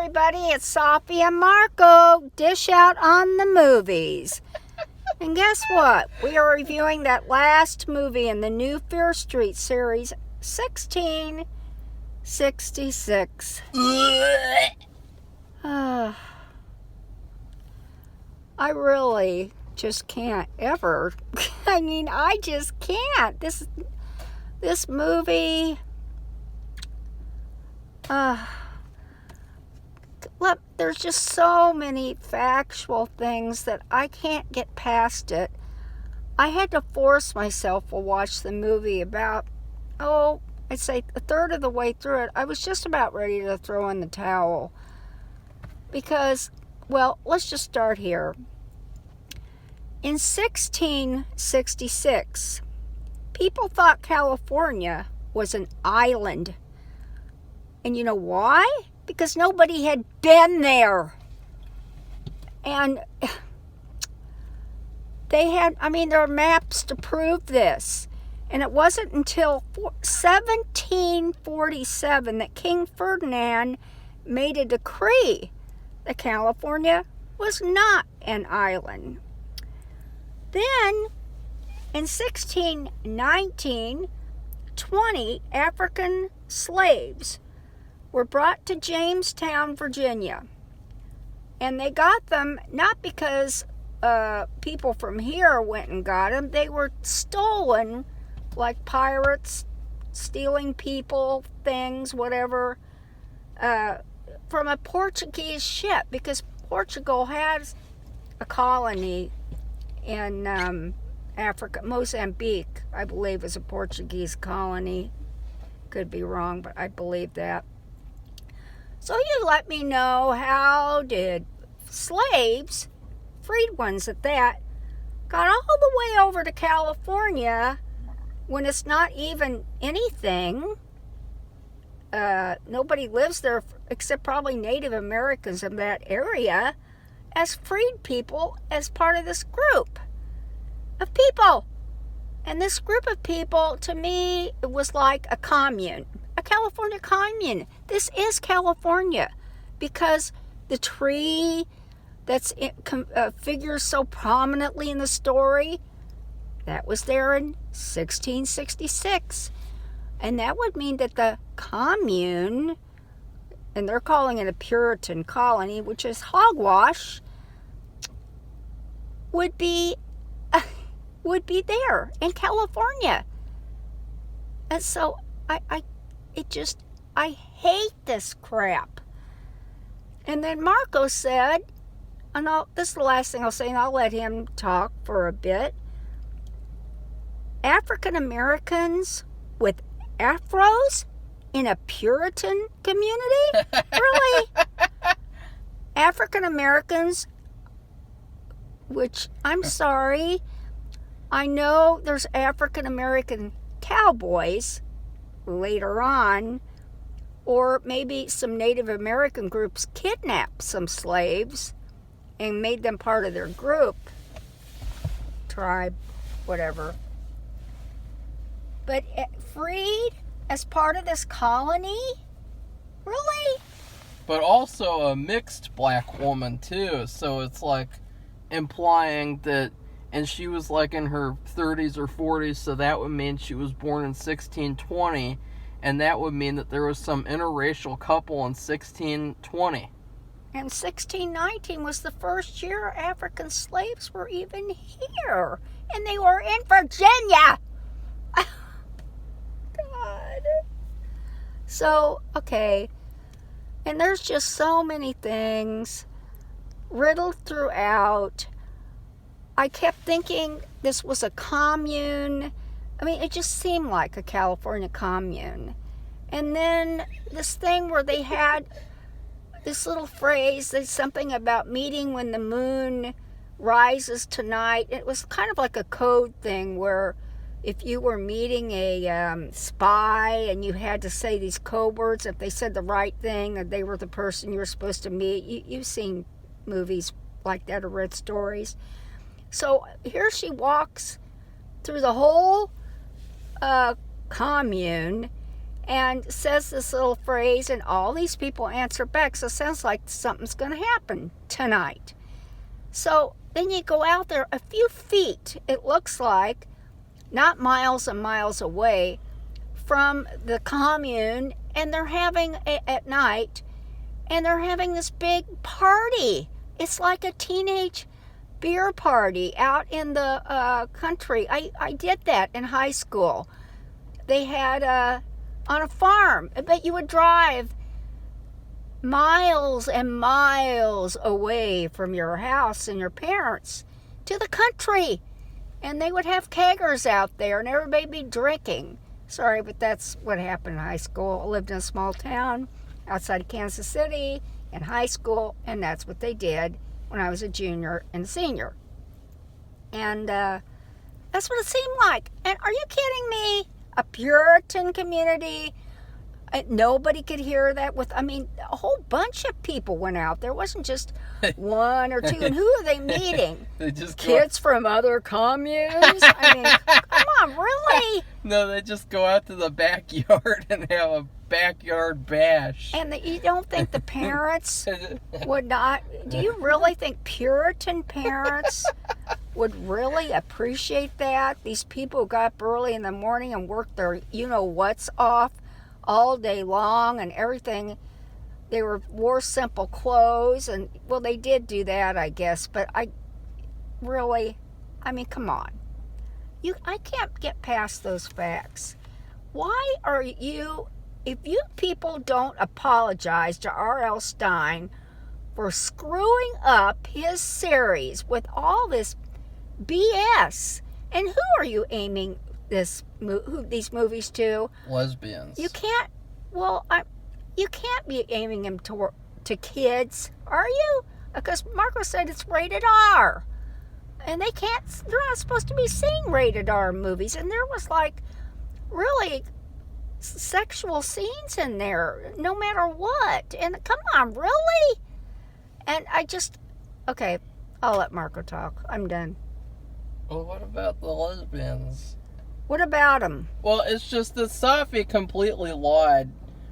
everybody. It's Sophie and Marco. Dish out on the movies. And guess what? We are reviewing that last movie in the new Fear Street series, 1666. I really just can't ever. I just can't. This movie. Look, there's just so many factual things that I can't get past it. I had to force myself to watch the movie about, I'd say a third of the way through it. I was just about ready to throw in the towel. Because, well, let's just start here. In 1666, people thought California was an island. And you know why? Because nobody had been there. And they had, there are maps to prove this. And it wasn't until 1747 that King Ferdinand made a decree that California was not an island. Then, in 1619, 20 African slaves were brought to Jamestown, Virginia. And they got them not because people from here went and got them. They were stolen, like pirates, stealing people, things, whatever, from a Portuguese ship. Because Portugal has a colony in Africa. Mozambique, I believe, is a Portuguese colony. Could be wrong, but I believe that. So you let me know, how did slaves, freed ones at that, got all the way over to California when it's not even anything? Nobody lives there except probably Native Americans in that area as freed people as part of this group of people. And this group of people, to me, it was like a commune. A California commune. This is California because the tree that's figures so prominently in the story, that was there in 1666. And that would mean that the commune, and they're calling it a Puritan colony, which is hogwash, would be there in California. And so I hate this crap. And then Marco said, and this is the last thing I'll say, and I'll let him talk for a bit. African Americans with afros in a Puritan community? Really? African Americans, which, I'm sorry, I know there's African American cowboys later on, or maybe some Native American groups kidnapped some slaves and made them part of their group, tribe, whatever. But freed as part of this colony? Really? But also a mixed black woman too, so it's like implying that, and she was like in her 30s or 40s, so that would mean she was born in 1620, and that would mean that there was some interracial couple in 1620. And 1619 was the first year African slaves were even here, and they were in Virginia. God. So, okay, and there's just so many things riddled throughout. I kept thinking this was a commune. It just seemed like a California commune. And then this thing where they had this little phrase, there's something about meeting when the moon rises tonight. It was kind of like a code thing where if you were meeting a spy and you had to say these code words, if they said the right thing, that they were the person you were supposed to meet. You've seen movies like that or read stories. So here she walks through the whole commune, and says this little phrase, and all these people answer back. So it sounds like something's going to happen tonight. So then you go out there a few feet, it looks like, not miles and miles away from the commune, and they're having at night, and they're having this big party. It's like a teenage beer party out in the country. I did that in high school. They had on a farm, but you would drive miles and miles away from your house and your parents to the country, and they would have keggers out there and everybody be drinking. Sorry, but that's what happened in high school. I lived in a small town outside of Kansas City in high school, and that's what they did when I was a junior and senior. And that's what it seemed like. And are you kidding me? A Puritan community. Nobody could hear that. A whole bunch of people went out. There wasn't just one or two. And who are they meeting? Kids from other communes? Come on, really? No, they just go out to the backyard and have a backyard bash. And you don't think the parents would not? Do you really think Puritan parents would really appreciate that? These people who got up early in the morning and worked their you-know-what's off all day long and everything. They wore simple clothes, and well, they did do that, I guess, but come on. I can't get past those facts. Why are you, if you people don't apologize to R.L. Stine for screwing up his series with all this BS, and who are you aiming these movies to? Lesbians. You can't. Well, you can't be aiming them to kids, are you? Because Marco said it's rated R, and they're not supposed to be seeing rated R movies. And there was really sexual scenes in there, no matter what. And come on, really? And okay, I'll let Marco talk. I'm done. Well, what about the lesbians? What about them? Well, it's just that Safi completely lied.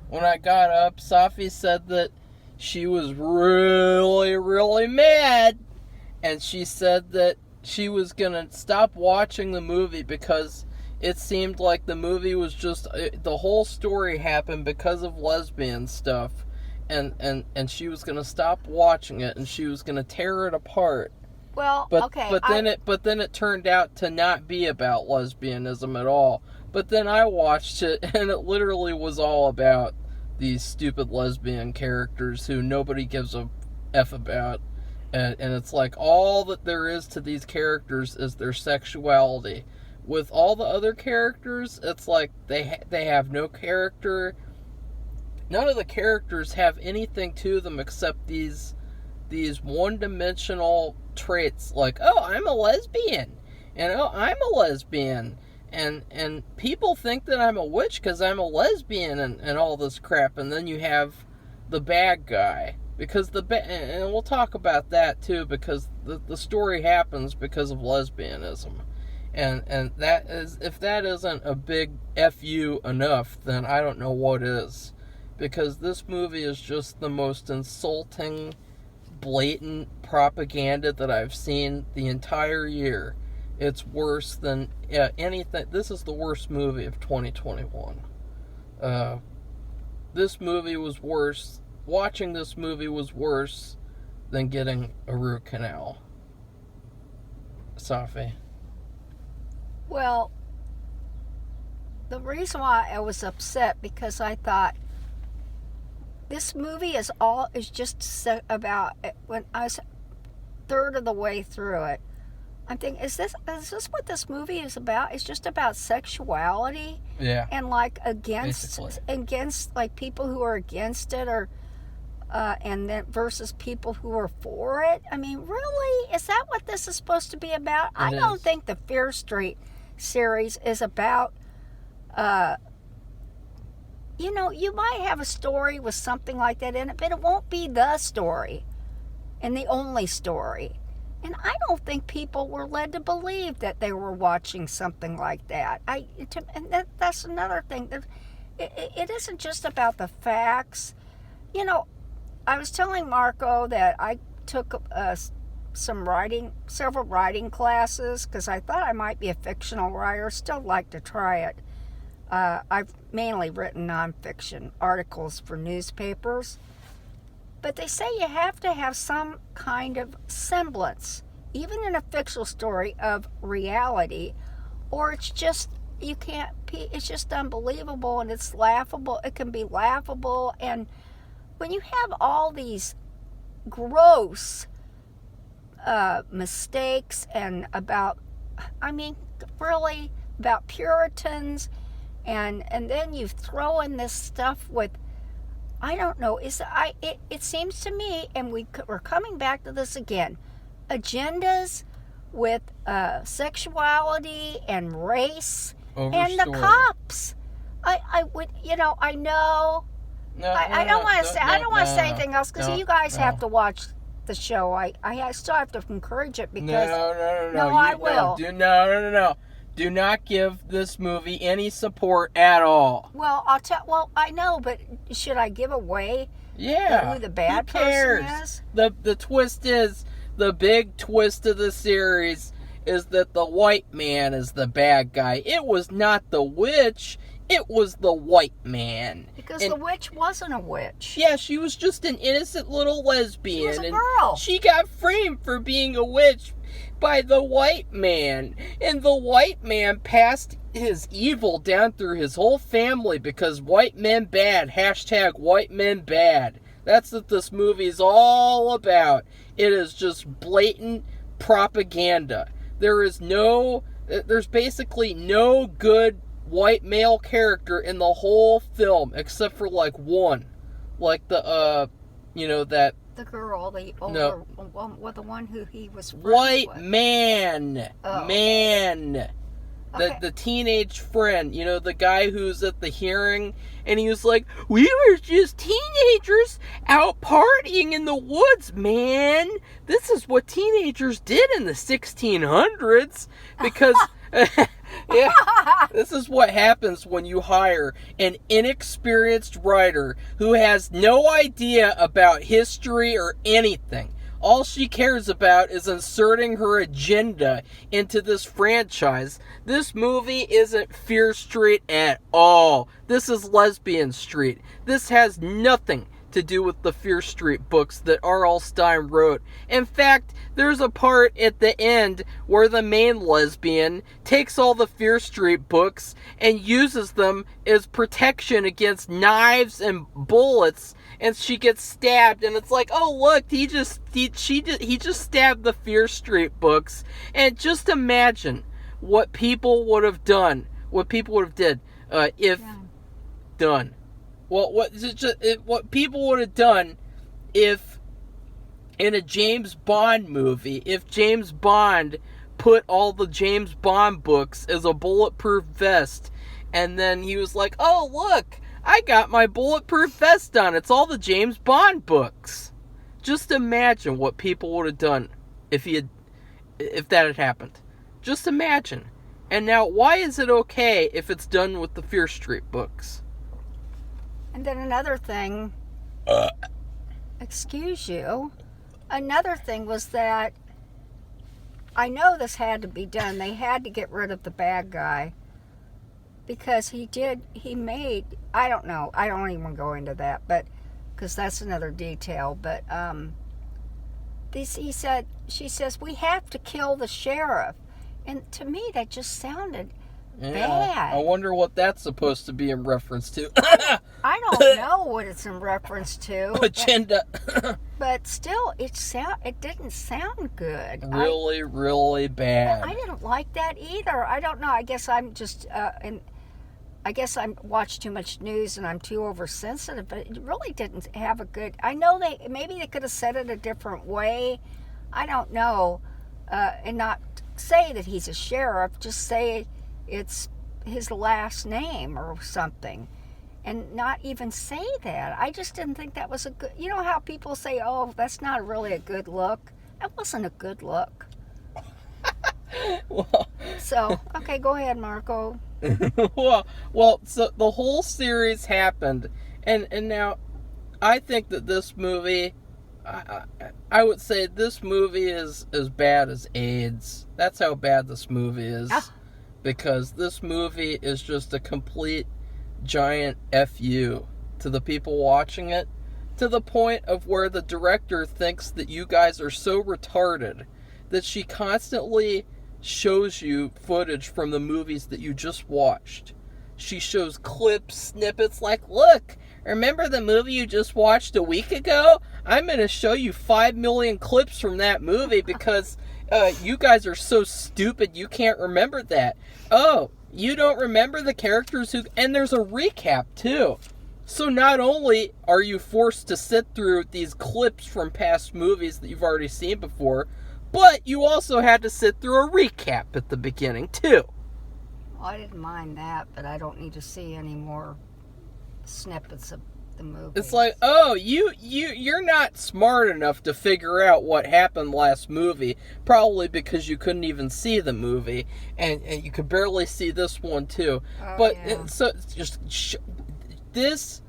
When I got up, Safi said that she was really, really mad. And she said that she was going to stop watching the movie because it seemed like the movie was the whole story happened because of lesbian stuff. And she was going to stop watching it, and she was going to tear it apart. Well, okay. But then it turned out to not be about lesbianism at all. But then I watched it, and it literally was all about these stupid lesbian characters who nobody gives a F about. And it's like all that there is to these characters is their sexuality. With all the other characters, it's like they have no character. None of the characters have anything to them except these one-dimensional traits, like, oh, I'm a lesbian, and oh, I'm a lesbian, and people think that I'm a witch because I'm a lesbian, and all this crap. And then you have the bad guy, because and we'll talk about that too, because the story happens because of lesbianism, and that is, if that isn't a big FU enough, then I don't know what is, because this movie is just the most insulting, blatant propaganda that I've seen the entire year. It's worse than anything. This is the worst movie of 2021. This movie was worse. Watching this movie was worse than getting a root canal. Safi. Well, the reason why I was upset, because I thought this movie is just about, when I was a third of the way through it, I'm thinking, is this what this movie is about? It's just about sexuality? Yeah. And against like people who are against it, or and then versus people who are for it. Really? Is that what this is supposed to be about? I don't think the Fear Street series is about you might have a story with something like that in it, but it won't be the story and the only story. And I don't think people were led to believe that they were watching something like that. That's another thing. it isn't just about the facts. You know, I was telling Marco that I took several writing classes because I thought I might be a fictional writer. Still like to try it. I've mainly written nonfiction articles for newspapers. But they say you have to have some kind of semblance, even in a fictional story, of reality, or it's just, you can't, it's just unbelievable and it's laughable. It can be laughable. And when you have all these gross mistakes and really about Puritans, and then you throw in this stuff with, I don't know, it seems to me, and we're coming back to this again, agendas with sexuality and race and the cops. I would, I know. I don't want to say. I don't want to say anything else because you guys have to watch the show. I still have to encourage it because no, I will. No. Do not give this movie any support at all. Well, I know, but should I give away? Yeah. Who the bad person is? The twist is, the big twist of the series is that the white man is the bad guy. It was not the witch. It was the white man. Because the witch wasn't a witch. Yeah, she was just an innocent little lesbian. She was a girl. She got framed for being a witch by the white man. And the white man passed his evil down through his whole family because white men bad. # white men bad. That's what this movie is all about. It is just blatant propaganda. There's basically no good white male character in the whole film except for like one, like the girl, the older one, the one who he was friends white with. man. Okay. The teenage friend, the guy who's at the hearing, and he was like, we were just teenagers out partying in the woods, man. This is what teenagers did in the 1600s, because yeah, this is what happens when you hire an inexperienced writer who has no idea about history or anything. All she cares about is inserting her agenda into this franchise. This movie isn't Fear Street at all. This is Lesbian Street. This has nothing to do with the Fear Street books that R.L. Stine wrote. In fact, there's a part at the end where the main lesbian takes all the Fear Street books and uses them as protection against knives and bullets, and she gets stabbed, and it's like, oh look, he just stabbed the Fear Street books. And just imagine what people would have done, what people would have did if done. Well, what people would have done if, in a James Bond movie, if James Bond put all the James Bond books as a bulletproof vest, and then he was like, oh, look, I got my bulletproof vest on. It's all the James Bond books. Just imagine what people would have done if that had happened. Just imagine. And now, why is it okay if it's done with the Fear Street books? And then another thing, excuse you, another thing was that I know this had to be done. They had to get rid of the bad guy because I don't know, I don't even go into that, but because that's another detail, but she says, we have to kill the sheriff. And to me, that just sounded bad. I wonder what that's supposed to be in reference to. I don't know what it's in reference to. Agenda. But still, it didn't sound good. Really, really bad. I didn't like that either. I don't know. I guess I'm just, I guess I watch too much news and I'm too oversensitive. But it really didn't have a good. I know maybe they could have said it a different way. I don't know, and not say that he's a sheriff. Just say it's his last name or something, and not even say that. I just didn't think that was a good. You know how people say, "Oh, that's not really a good look." That wasn't a good look. Well, So, okay, go ahead, Marco. so the whole series happened, and now I think that this movie, I would say this movie is as bad as AIDS. That's how bad this movie is. Ah. Because this movie is just a complete giant FU to the people watching it, to the point of where the director thinks that you guys are so retarded that she constantly shows you footage from the movies that you just watched. She shows clips, snippets, like, look, remember the movie you just watched a week ago? I'm going to show you 5 million clips from that movie because you guys are so stupid you can't remember that. Oh, you don't remember the characters who... And there's a recap, too. So not only are you forced to sit through these clips from past movies that you've already seen before, but you also had to sit through a recap at the beginning, too. Well, I didn't mind that, but I don't need to see any more snippets of the movie. It's like, oh, you're not smart enough to figure out what happened last movie, probably because you couldn't even see the movie, and you could barely see this one too. Oh, But yeah. this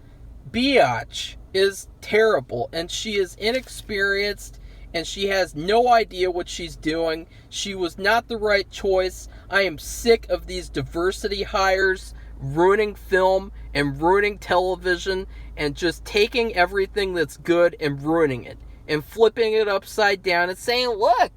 biatch is terrible, and she is inexperienced, and she has no idea what she's doing. She was not the right choice. I am sick of these diversity hires ruining film and ruining television and just taking everything that's good and ruining it and flipping it upside down and saying, look,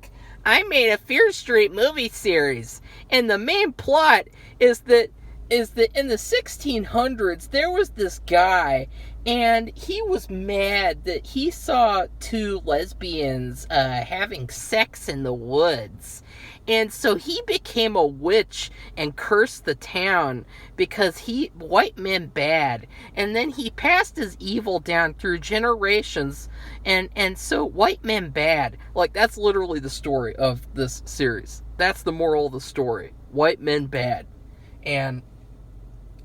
I made a Fear Street movie series, and the main plot is that in the 1600s there was this guy, and he was mad that he saw two lesbians having sex in the woods. And so he became a witch and cursed the town because white men bad. And then he passed his evil down through generations. And so white men bad. Like, that's literally the story of this series. That's the moral of the story. White men bad. And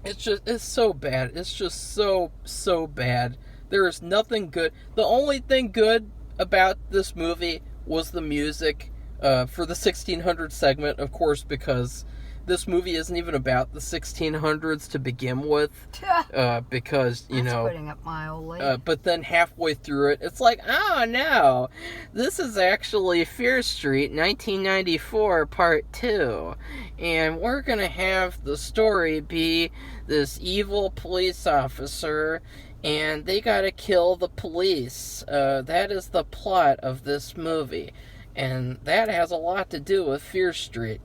it's so bad. It's just so bad. There is nothing good. The only thing good about this movie was the music. For the 1600 segment, of course, because this movie isn't even about the 1600s to begin with, because, That's putting it mildly. but then halfway through it, it's like, oh no, this is actually Fear Street 1994 Part 2, and we're gonna have the story be this evil police officer, and they gotta kill the police. That is the plot of this movie. And that has a lot to do with Fear Street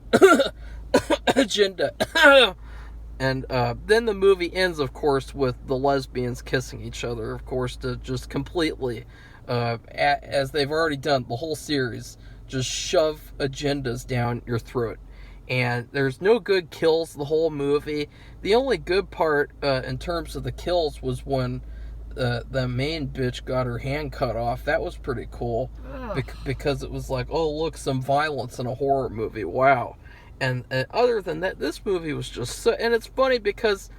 agenda. And then the movie ends, of course, with the lesbians kissing each other, of course, to just completely, as they've already done the whole series, just shove agendas down your throat. And there's no good kills the whole movie. The only good part in terms of the kills was when the main bitch got her hand cut off. That was pretty cool. Because it was like, oh, look, some violence in a horror movie. Wow. And other than that, this movie was just so... And it's funny because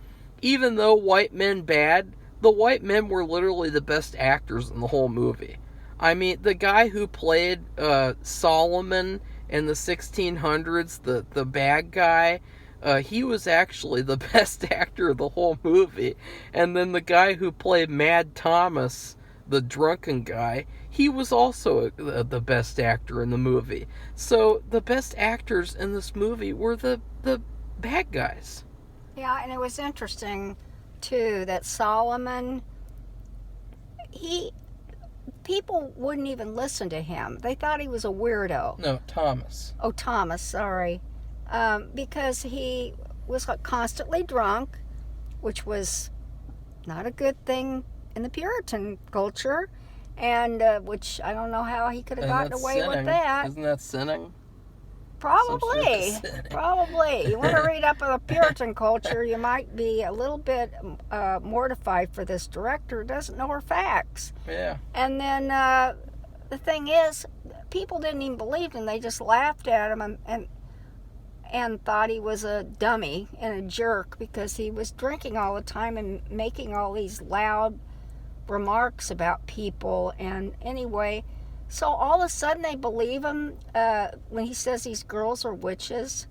even though white men bad, the white men were literally the best actors in the whole movie. I mean, the guy who played Solomon in the 1600s, the bad guy... he was actually the best actor of the whole movie. And then the guy who played Mad Thomas, the drunken guy, he was also the best actor in the movie. So the best actors in this movie were the bad guys. Yeah, and it was interesting, too, that Solomon, people wouldn't even listen to him. They thought he was a weirdo. No, Thomas. Oh, Thomas, sorry. Because he was constantly drunk, which was not a good thing in the Puritan culture, and which I don't know how he could have gotten away with that. Isn't that sinning? Probably. Probably. You want to read up on the Puritan culture, you might be a little bit mortified for this director who doesn't know her facts. Yeah. And then the thing is, people didn't even believe him. They just laughed at him and thought he was a dummy and a jerk because he was drinking all the time and making all these loud remarks about people. And anyway, So all of a sudden they believe him when he says these girls are witches?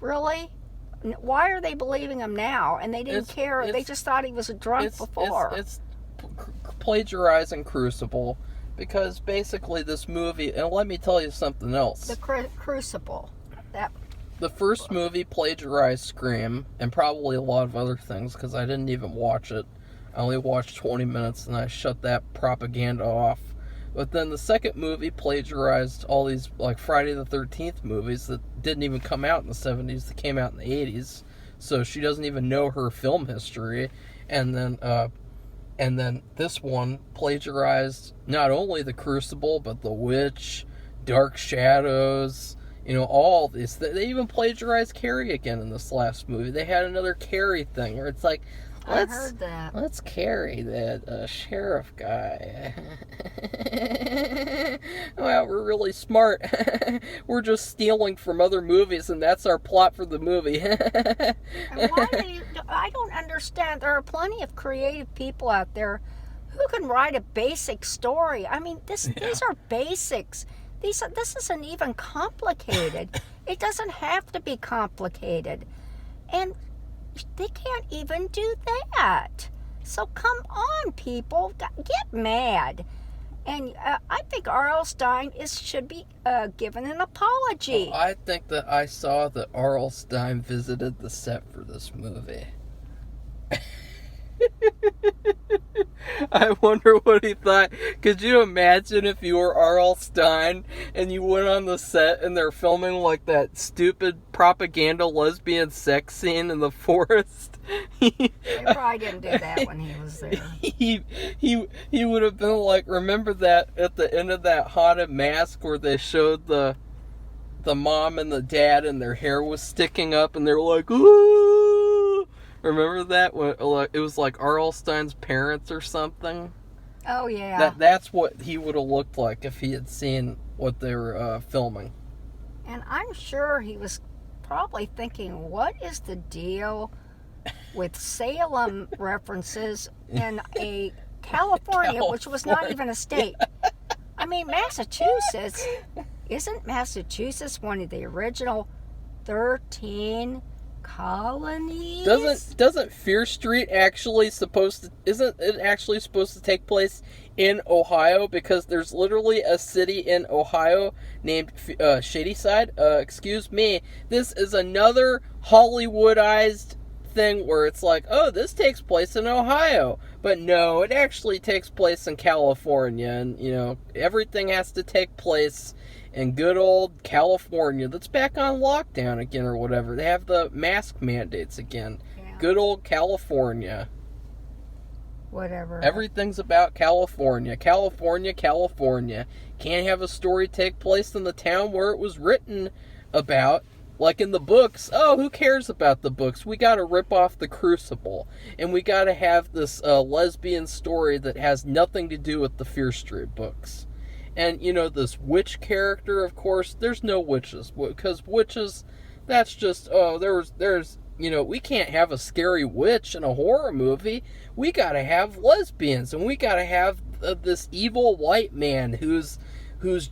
Really? Why are they believing him now? And they didn't care. They just thought he was a drunk before. It's plagiarizing Crucible, because basically this movie, and let me tell you something else. The Crucible. The first movie plagiarized Scream, and probably a lot of other things, because I didn't even watch it. I only watched 20 minutes, and I shut that propaganda off. But then the second movie plagiarized all these, like, Friday the 13th movies that didn't even come out in the 70s, that came out in the 80s. So she doesn't even know her film history. And then this one plagiarized not only The Crucible, but The Witch, Dark Shadows, all these. They even plagiarized Carrie again in this last movie. They had another Carrie thing where it's like, I heard that. Let's carry that sheriff guy. Well, we're really smart. We're just stealing from other movies, and that's our plot for the movie. And I don't understand. There are plenty of creative people out there who can write a basic story. I mean, these are basics. This isn't even complicated. It doesn't have to be complicated. And they can't even do that. So come on, people. Get mad. And I think R.L. Stine should be given an apology. Well, I think that I saw that R.L. Stine visited the set for this movie. I wonder what he thought. Could you imagine if you were R.L. Stine and you went on the set and they're filming like that stupid propaganda lesbian sex scene in the forest? They probably didn't do that when he was there. He would have been like, remember that at the end of that Haunted Mask where they showed the mom and the dad and their hair was sticking up and they're like, ooh. Remember that? It was like R.L. Stine's parents or something? Oh, yeah. That's what he would have looked like if he had seen what they were filming. And I'm sure he was probably thinking, what is the deal with Salem references in a California, which was not even a state? I mean, Massachusetts, isn't Massachusetts one of the original 13 colonies? Doesn't Fear Street isn't it actually supposed to take place in Ohio? Because there's literally a city in Ohio named Shadyside. Excuse me. This is another Hollywoodized thing where it's like, oh, this takes place in Ohio. But no, it actually takes place in California. And, everything has to take place in good old California that's back on lockdown again or whatever. They have the mask mandates again. Yeah. Good old California. Whatever. Everything's about California. California. Can't have a story take place in the town where it was written about. Like in the books, who cares about the books? We gotta rip off the Crucible. And we gotta have this lesbian story that has nothing to do with the Fear Street books. And, this witch character, of course, there's no witches. Because witches, that's just, we can't have a scary witch in a horror movie. We gotta have lesbians. And we gotta have this evil white man who's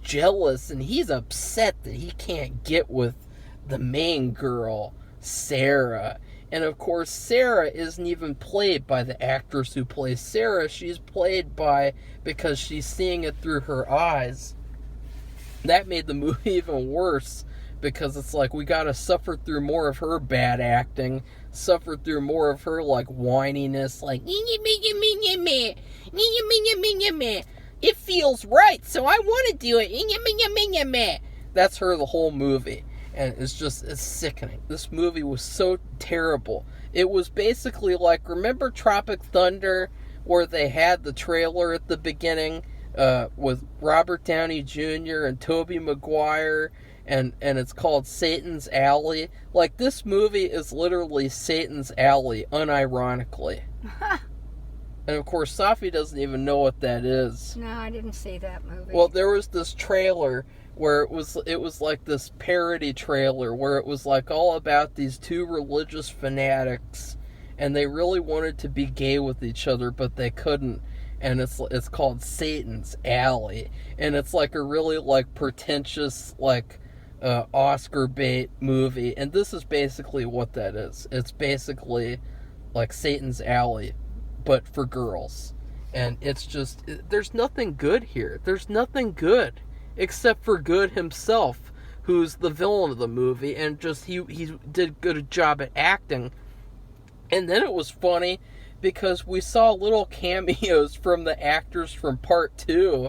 jealous. And he's upset that he can't get with the main girl, Sarah. And of course, Sarah isn't even played by the actress who plays Sarah. She's played because she's seeing it through her eyes. That made the movie even worse, because it's like we gotta suffer through more of her bad acting, suffer through more of her like whininess, like it feels right, so I want to do it. That's her the whole movie. And it's sickening. This movie was so terrible. It was basically like, remember Tropic Thunder, where they had the trailer at the beginning with Robert Downey Jr. and Tobey Maguire, and it's called Satan's Alley? Like, this movie is literally Satan's Alley, unironically. And of course, Safi doesn't even know what that is. No, I didn't see that movie. Well, there was this trailer where it was like this parody trailer where it was like all about these two religious fanatics, and they really wanted to be gay with each other, but they couldn't. and it's called Satan's Alley, and it's like a really like pretentious like Oscar bait movie, and this is basically what that is. It's basically like Satan's Alley, but for girls. And it's just, there's nothing good here. There's nothing good except for Good himself, who's the villain of the movie, and just he did a good job at acting. And then it was funny because we saw little cameos from the actors from part 2,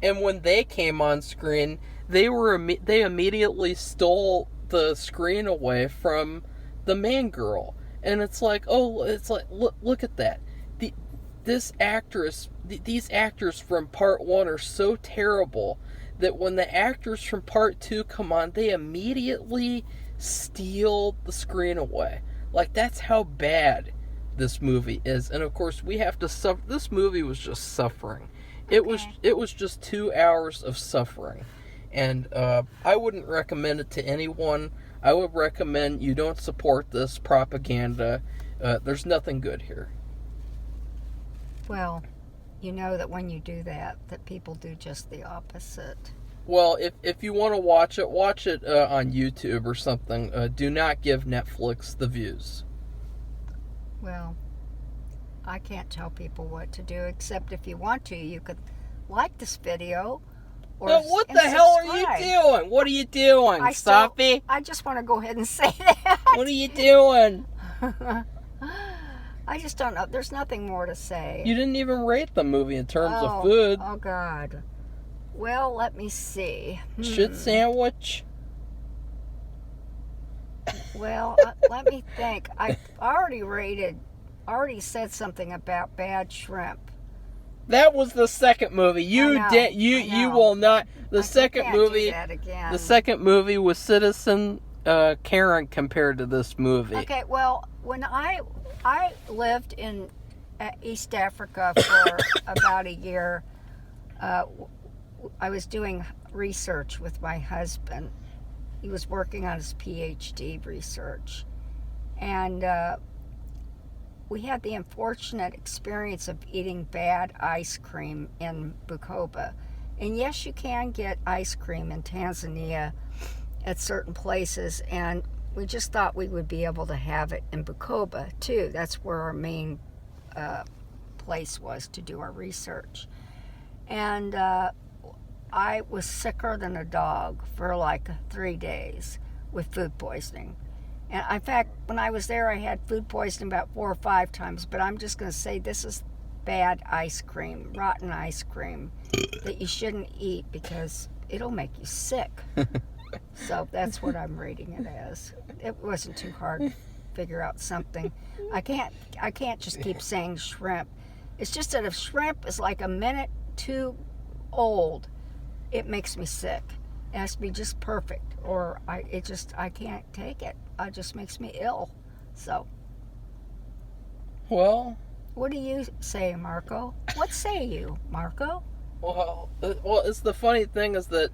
and when they came on screen, they immediately stole the screen away from the main girl. And it's like, oh, it's like, look at that. These actors from part 1 are so terrible that when the actors from part 2 come on, they immediately steal the screen away. Like, that's how bad this movie is. And of course, we have to suffer. This movie was just suffering. Okay. It was just 2 hours of suffering. And I wouldn't recommend it to anyone. I would recommend you don't support this propaganda. There's nothing good here. Well, you know that when you do that people do just the opposite. Well, if you want to watch it on YouTube or something. Do not give Netflix the views. Well, I can't tell people what to do, except if you want to, you could like this video. Or what the hell are you doing? What are you doing, Sophie? I just want to go ahead and say that. What are you doing? I just don't know. There's nothing more to say. You didn't even rate the movie in terms of food. Oh, God. Well, let me see. Shit sandwich? Well, let me think. I already said something about bad shrimp. That was the second movie. You will not. The second movie. Do that again. The second movie was Citizen Karen compared to this movie. Okay, well, when I lived in East Africa for about a year. I was doing research with my husband. He was working on his PhD research. And we had the unfortunate experience of eating bad ice cream in Bukoba. And yes, you can get ice cream in Tanzania at certain places, and we just thought we would be able to have it in Bukoba too. That's where our main place was to do our research. And I was sicker than a dog for like 3 days with food poisoning. And in fact, when I was there, I had food poisoning about 4 or 5 times, but I'm just going to say this is bad ice cream, rotten ice cream that you shouldn't eat because it'll make you sick. So that's what I'm rating it as. It wasn't too hard to figure out something. I can't just keep saying shrimp. It's just that if shrimp is like a minute too old, it makes me sick. It has to be just perfect, or I can't take it. It just makes me ill. So, well, what do you say, Marco? What say you, Marco? Well, it's the funny thing is that,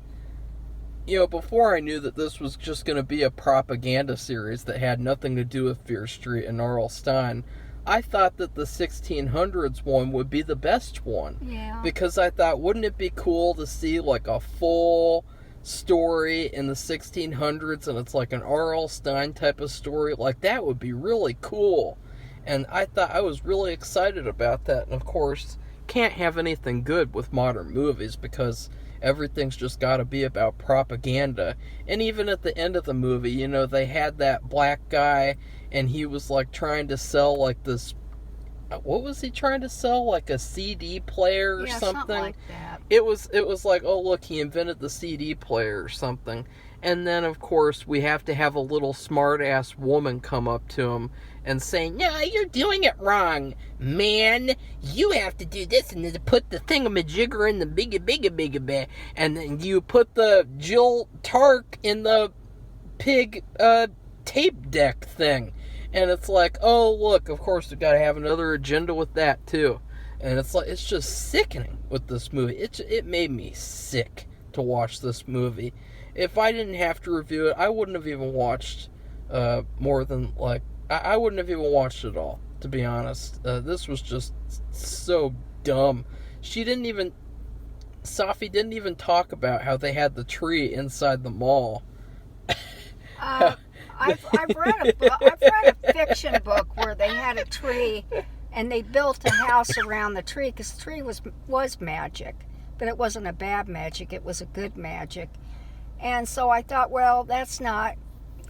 before I knew that this was just going to be a propaganda series that had nothing to do with Fear Street and R.L. Stine, I thought that the 1600s one would be the best one. Yeah. Because I thought, wouldn't it be cool to see like a full story in the 1600s and it's like an R.L. Stine type of story? Like, that would be really cool. And I thought, I was really excited about that. And of course, can't have anything good with modern movies because everything's just got to be about propaganda. And even at the end of the movie, they had that black guy and he was like trying to sell like this, what was he trying to sell? Like a CD player or something? Like that. It was like, oh look, he invented the CD player or something. And then of course we have to have a little smart ass woman come up to him and say, no, you're doing it wrong, man. You have to do this and then put the thingamajigger in the bigga, and then you put the Jill Tark in the pig tape deck thing. And it's like, oh look, of course we've got to have another agenda with that too. And it's like, it's just sickening with this movie. It made me sick to watch this movie. If I didn't have to review it, I wouldn't have even watched more than like, I wouldn't have even watched it all, to be honest. This was just so dumb. Safi didn't even talk about how they had the tree inside the mall. I've read a book. I've read a fiction book where they had a tree, and they built a house around the tree because the tree was magic, but it wasn't a bad magic. It was a good magic, and so I thought, well, that's not.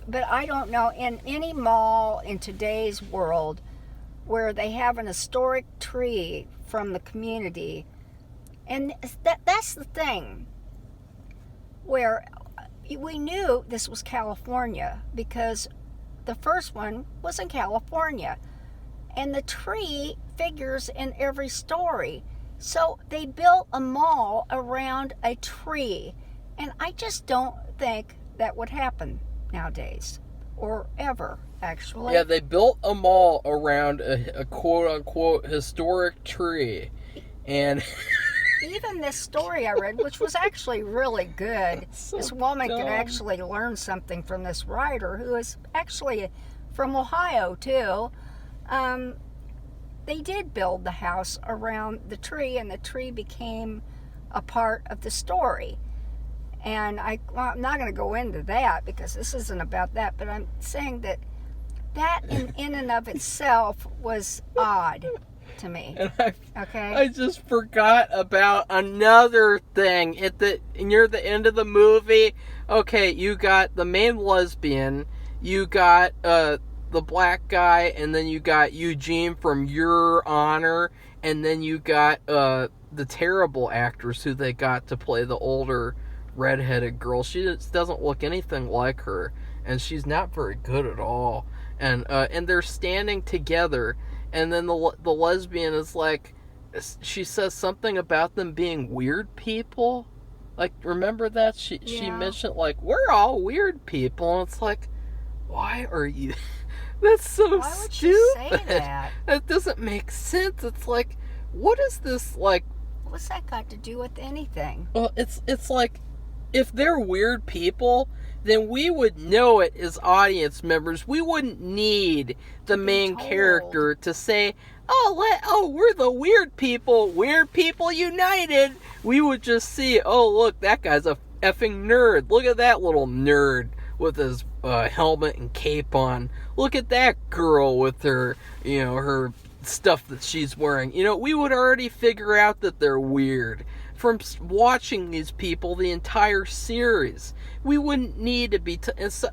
But I don't know in any mall in today's world where they have an historic tree from the community, and that's the thing where we knew this was California because the first one was in California, and the tree figures in every story. So they built a mall around a tree, and I just don't think that would happen nowadays, or ever, actually. Yeah, they built a mall around a quote-unquote historic tree, and even this story I read, which was actually really good, so this woman dumb. could actually learn something from this writer, who is actually from Ohio, too. They did build the house around the tree, and the tree became a part of the story. And I'm not going to go into that because this isn't about that, but I'm saying that in and of itself was odd to me. And Okay? I just forgot about another thing. Near the end of the movie, okay, you got the main lesbian, you got the black guy, and then you got Eugene from Your Honor, and then you got the terrible actress who they got to play the older redheaded girl. She just doesn't look anything like her, and she's not very good at all. And they're standing together, and then the lesbian is like, she says something about them being weird people. Like, remember that? She mentioned, like, we're all weird people, and it's like, why are you... That's so Why would stupid. you say that? That doesn't make sense. It's like, what is this, like... What's that got to do with anything? Well, it's like, if they're weird people, then we would know it as audience members. We wouldn't need the main character to say, we're the weird people united. We would just see, oh, look, that guy's a effing nerd. Look at that little nerd with his helmet and cape on. Look at that girl with her, her stuff that she's wearing. We would already figure out that they're weird from watching these people the entire series. We wouldn't need to be... it's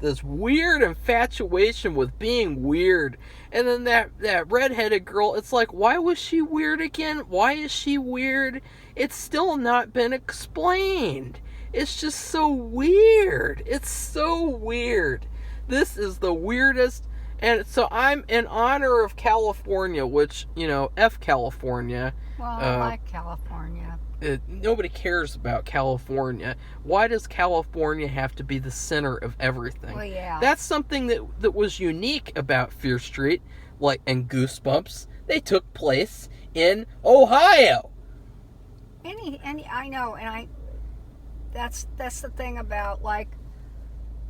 this weird infatuation with being weird. And then that redheaded girl, it's like, why was she weird again? Why is she weird? It's still not been explained. It's just so weird. It's so weird. This is the weirdest... And so I'm in honor of California, which, F California. Well, I like California. Nobody cares about California. Why does California have to be the center of everything? Well, yeah. That's something that was unique about Fear Street, and Goosebumps. They took place in Ohio. I know, and that's the thing about, like,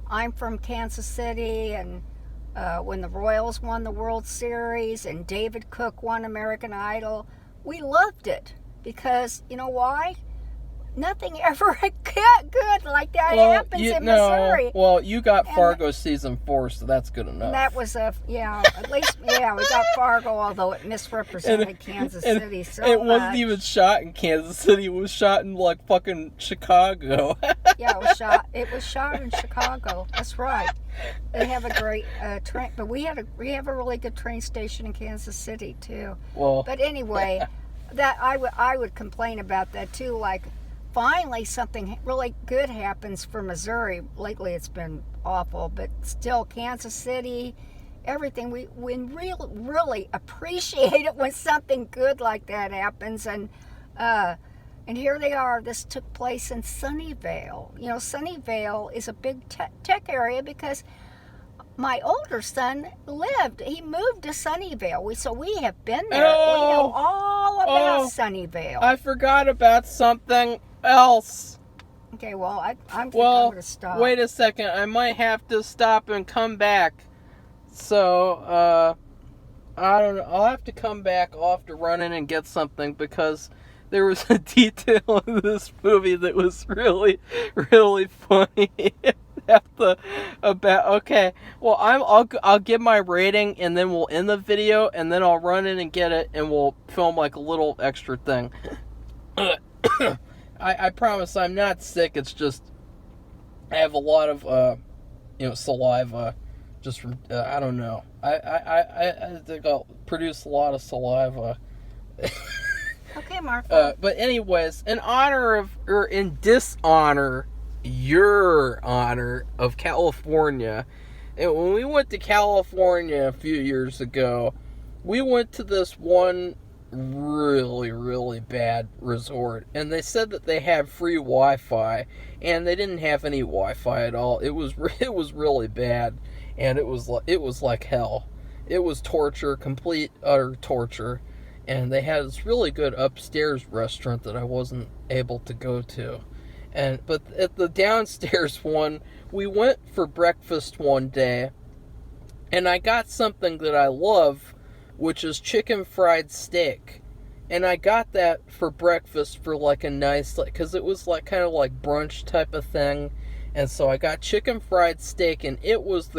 I'm from Kansas City, and when the Royals won the World Series and David Cook won American Idol, we loved it. Because, you know why? Nothing ever good like that happens in Missouri. Well, you got Fargo season 4, so that's good enough. That was at least, we got Fargo, although it misrepresented Kansas City so much. It wasn't even shot in Kansas City. It was shot in, like, fucking Chicago. Yeah, it was shot in Chicago. That's right. They have a great train, but we have a really good train station in Kansas City, too. Well, but anyway... That I would complain about that too. Like, finally something really good happens for Missouri. Lately it's been awful, but still, Kansas City, everything, we really appreciate it when something good like that happens. And here they are. This took place in Sunnyvale. Sunnyvale is a big tech area because my older son he moved to Sunnyvale. So we have been there. We know all about Sunnyvale. I forgot about something else. Okay, well, I'm going to stop. Wait a second. I might have to stop and come back. So, I don't know. I'll have to come back. I'll have to run in and get something because there was a detail in this movie that was really, really funny. Okay, well, I'll give my rating, and then we'll end the video, and then I'll run in and get it, and we'll film like a little extra thing. I promise I'm not sick. It's just I have a lot of saliva, just from I don't know. I think I'll produce a lot of saliva. Okay, Mark. But anyways, in dishonor, your honor of California, and when we went to California a few years ago, we went to this one really, really bad resort, and they said that they had free Wi-Fi, and they didn't have any Wi-Fi at all. It was really bad, and it was like hell. It was torture, complete utter torture. And they had this really good upstairs restaurant that I wasn't able to go to. But at the downstairs one, we went for breakfast one day, and I got something that I love, which is chicken fried steak. And I got that for breakfast for like a nice, because it was like kind of like brunch type of thing. And so I got chicken fried steak, and it was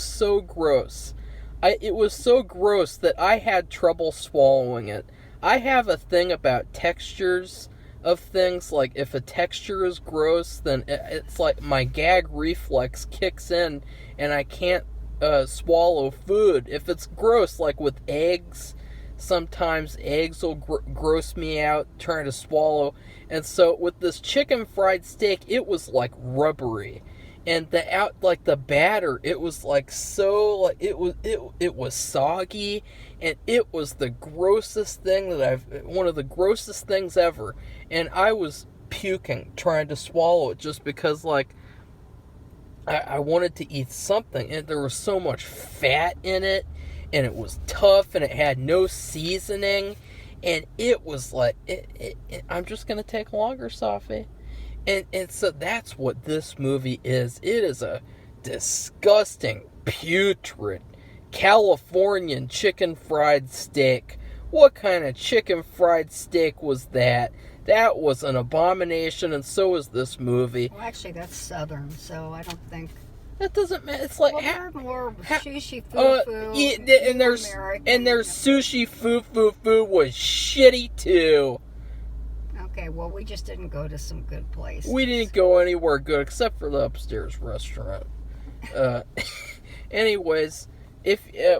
so gross. It was so gross that I had trouble swallowing it. I have a thing about textures of things. Like, if a texture is gross, then it's like my gag reflex kicks in, and I can't swallow food. If it's gross, like with eggs, sometimes eggs will gross me out trying to swallow. And so with this chicken fried steak, it was like rubbery. And the batter, it was like so, like it was soggy, and it was the grossest thing one of the grossest things ever. And I was puking trying to swallow it, just because like I wanted to eat something, and there was so much fat in it, and it was tough, and it had no seasoning, and it was like I'm just gonna take longer, Safi. And so that's what this movie is. It is a disgusting, putrid, Californian chicken fried steak. What kind of chicken fried steak was that? That was an abomination, and so is this movie. Well, actually, that's Southern, so I don't think... That doesn't matter. It's like... Well, they're more sushi foo-foo. And their sushi foo-foo was shitty, too. Okay, well, we just didn't go to some good places. We didn't go anywhere good except for the upstairs restaurant. Anyways,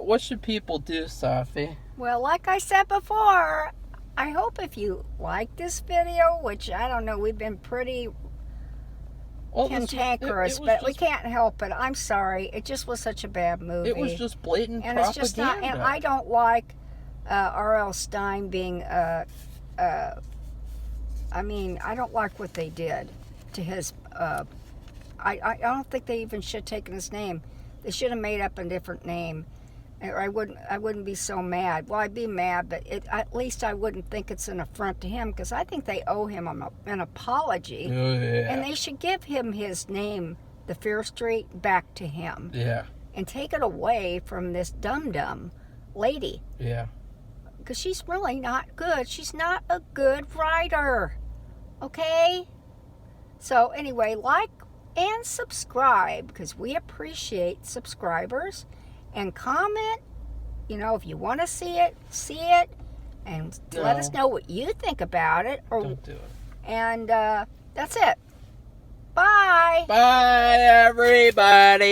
what should people do, Safi? Well, like I said before, I hope if you like this video, which I don't know, we've been pretty cantankerous, but we can't help it. I'm sorry. It just was such a bad movie. It was just blatant and propaganda. It's just not, and I don't like R.L. Stine being I mean, I don't like what they did to his. I don't think they even should have taken his name. They should have made up a different name, or I wouldn't be so mad. Well, I'd be mad, but at least I wouldn't think it's an affront to him, because I think they owe him an apology, and they should give him his name, the Fear Street, back to him. Yeah. And take it away from this dum-dum lady. Yeah. Because she's really not good. She's not a good writer. Okay? So anyway, like and subscribe, because we appreciate subscribers. And comment, if you want to see it, and let us know what you think about it. Don't do it. And that's it. Bye. Bye, everybody.